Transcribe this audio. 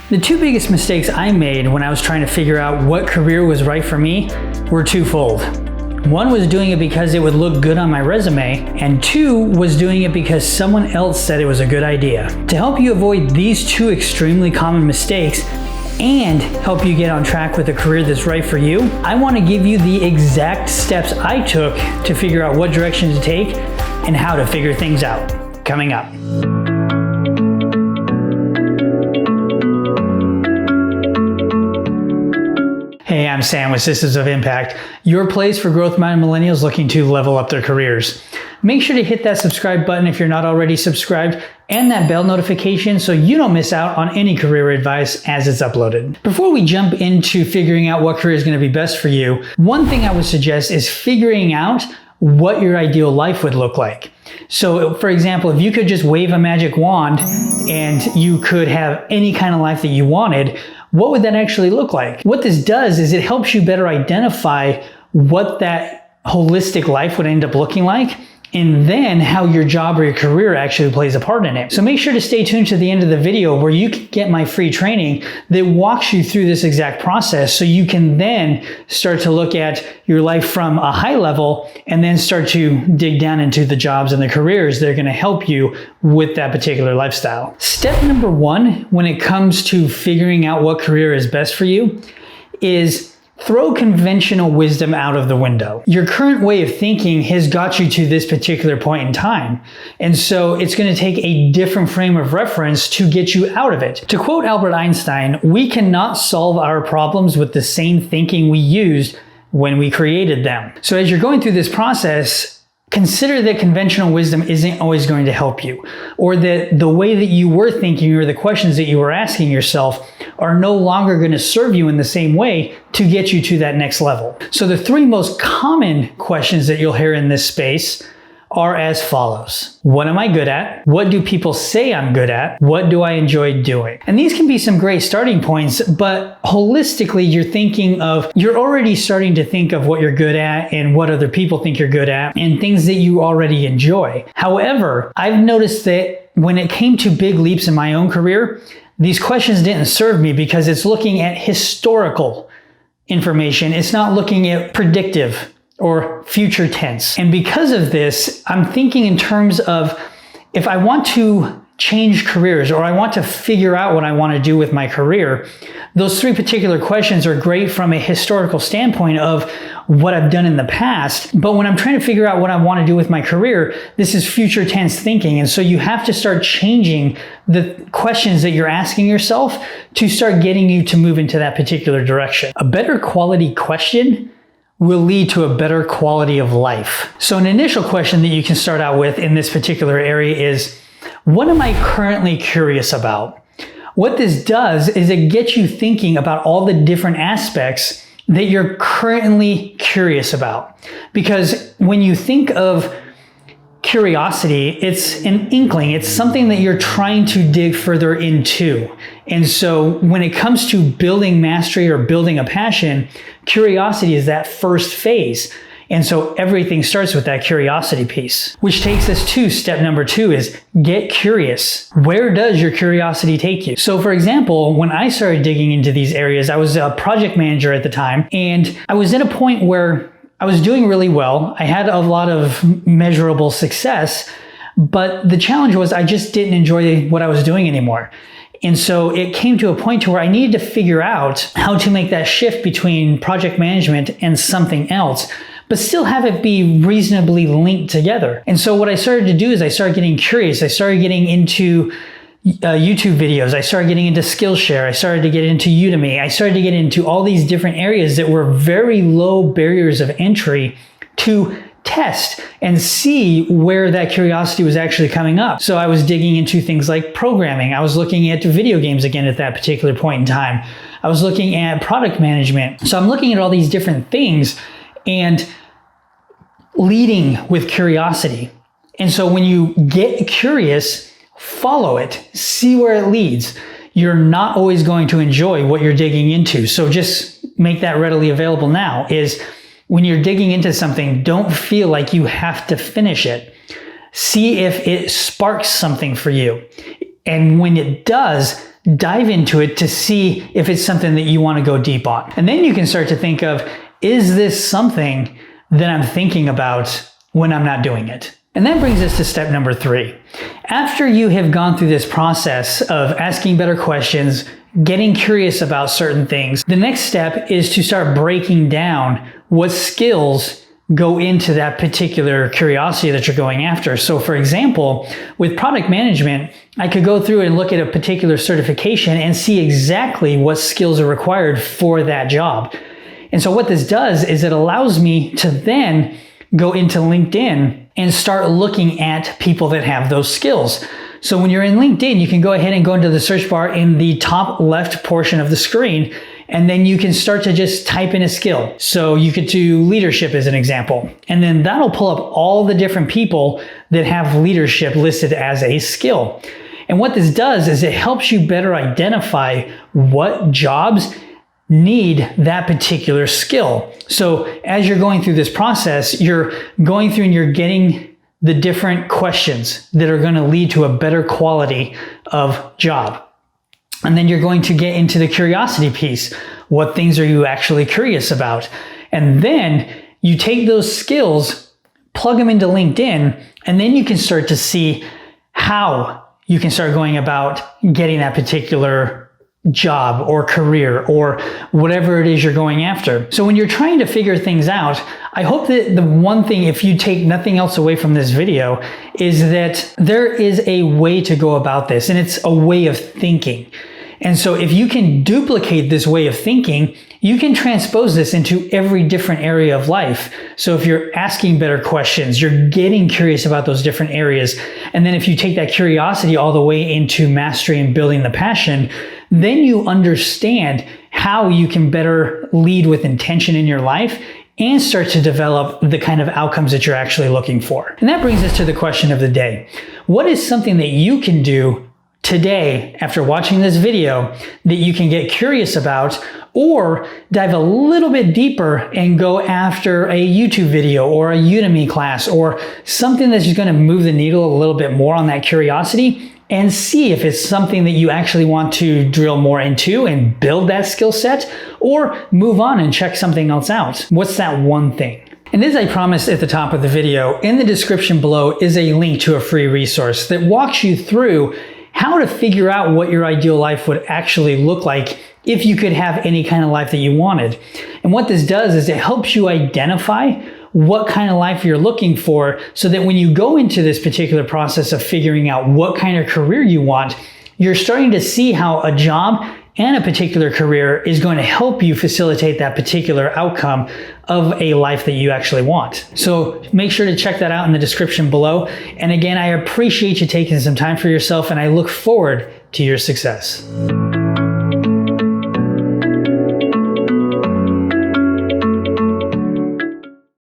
The two biggest mistakes I made when I was trying to figure out what career was right for me were twofold. One was doing it because it would look good on my resume, and two was doing it because someone else said it was a good idea. To help you avoid these two extremely common mistakes and help you get on track with a career that's right for you, I want to give you the exact steps I took to figure out what direction to take and how to figure things out. Coming up. Hey, I'm Sam with Systems of Impact, your place for growth-minded millennials looking to level up their careers. Make sure to hit that subscribe button if you're not already subscribed and that bell notification so you don't miss out on any career advice as it's uploaded. Before we jump into figuring out what career is going to be best for you, one thing I would suggest is figuring out what your ideal life would look like. So for example, if you could just wave a magic wand and you could have any kind of life that you wanted, what would that actually look like? What this does is it helps you better identify what that holistic life would end up looking like, and then how your job or your career actually plays a part in it. So make sure to stay tuned to the end of the video where you can get my free training that walks you through this exact process so you can then start to look at your life from a high level and then start to dig down into the jobs and the careers that are going to help you with that particular lifestyle. Step number one when it comes to figuring out what career is best for you is throw conventional wisdom out of the window. Your current way of thinking has got you to this particular point in time. And so it's going to take a different frame of reference to get you out of it. To quote Albert Einstein, we cannot solve our problems with the same thinking we used when we created them. So as you're going through this process, consider that conventional wisdom isn't always going to help you, or that the way that you were thinking or the questions that you were asking yourself are no longer going to serve you in the same way to get you to that next level. So the three most common questions that you'll hear in this space are as follows. What am I good at? What do people say I'm good at? What do I enjoy doing? And these can be some great starting points, but holistically, you're already starting to think of what you're good at and what other people think you're good at and things that you already enjoy. However, I've noticed that when it came to big leaps in my own career, these questions didn't serve me because it's looking at historical information. It's not looking at predictive or future tense. And because of this, I'm thinking in terms of if I want to change careers or I want to figure out what I want to do with my career, those three particular questions are great from a historical standpoint of what I've done in the past. But when I'm trying to figure out what I want to do with my career, this is future tense thinking. And so you have to start changing the questions that you're asking yourself to start getting you to move into that particular direction. A better quality question will lead to a better quality of life. So an initial question that you can start out with in this particular area is, what am I currently curious about? What this does is it gets you thinking about all the different aspects that you're currently curious about. Because when you think of curiosity, it's an inkling. It's something that you're trying to dig further into. And so when it comes to building mastery or building a passion, curiosity is that first phase. And so everything starts with that curiosity piece, which takes us to step number two is get curious. Where does your curiosity take you? So for example, when I started digging into these areas, I was a project manager at the time, and I was at a point where I was doing really well. I had a lot of measurable success, but the challenge was I just didn't enjoy what I was doing anymore. And so it came to a point to where I needed to figure out how to make that shift between project management and something else, but still have it be reasonably linked together. And so what I started to do is I started getting curious. I started getting into YouTube videos. I started getting into Skillshare. I started to get into Udemy. I started to get into all these different areas that were very low barriers of entry to test and see where that curiosity was actually coming up. So I was digging into things like programming. I was looking at video games again at that particular point in time. I was looking at product management. So I'm looking at all these different things and leading with curiosity. And so when you get curious, follow it, see where it leads. You're not always going to enjoy what you're digging into. So just make that readily available now is when you're digging into something, don't feel like you have to finish it. See if it sparks something for you. And when it does, dive into it to see if it's something that you want to go deep on. And then you can start to think of, is this something that I'm thinking about when I'm not doing it? And that brings us to step number 3. After you have gone through this process of asking better questions, getting curious about certain things, the next step is to start breaking down what skills go into that particular curiosity that you're going after. So for example, with product management, I could go through and look at a particular certification and see exactly what skills are required for that job. And so what this does is it allows me to then go into LinkedIn and start looking at people that have those skills. So when you're in LinkedIn, you can go ahead and go into the search bar in the top left portion of the screen, and then you can start to just type in a skill. So you could do leadership as an example, and then that'll pull up all the different people that have leadership listed as a skill. And what this does is it helps you better identify what jobs need that particular skill. So as you're going through this process, you're going through and you're getting the different questions that are going to lead to a better quality of job. And then you're going to get into the curiosity piece. What things are you actually curious about? And then you take those skills, plug them into LinkedIn, and then you can start to see how you can start going about getting that particular job or career or whatever it is you're going after. So when you're trying to figure things out, I hope that the one thing, if you take nothing else away from this video, is that there is a way to go about this, and it's a way of thinking. And so if you can duplicate this way of thinking, you can transpose this into every different area of life. So if you're asking better questions, you're getting curious about those different areas. And then if you take that curiosity all the way into mastery and building the passion, then you understand how you can better lead with intention in your life and start to develop the kind of outcomes that you're actually looking for. And that brings us to the question of the day. What is something that you can do today after watching this video that you can get curious about, or dive a little bit deeper and go after a YouTube video or a Udemy class or something that's just going to move the needle a little bit more on that curiosity, and see if it's something that you actually want to drill more into and build that skill set, or move on and check something else out. What's that one thing? And as I promised at the top of the video, in the description below is a link to a free resource that walks you through how to figure out what your ideal life would actually look like if you could have any kind of life that you wanted. And what this does is it helps you identify what kind of life you're looking for, so that when you go into this particular process of figuring out what kind of career you want, you're starting to see how a job and a particular career is going to help you facilitate that particular outcome of a life that you actually want. So make sure to check that out in the description below. And again, I appreciate you taking some time for yourself, and I look forward to your success.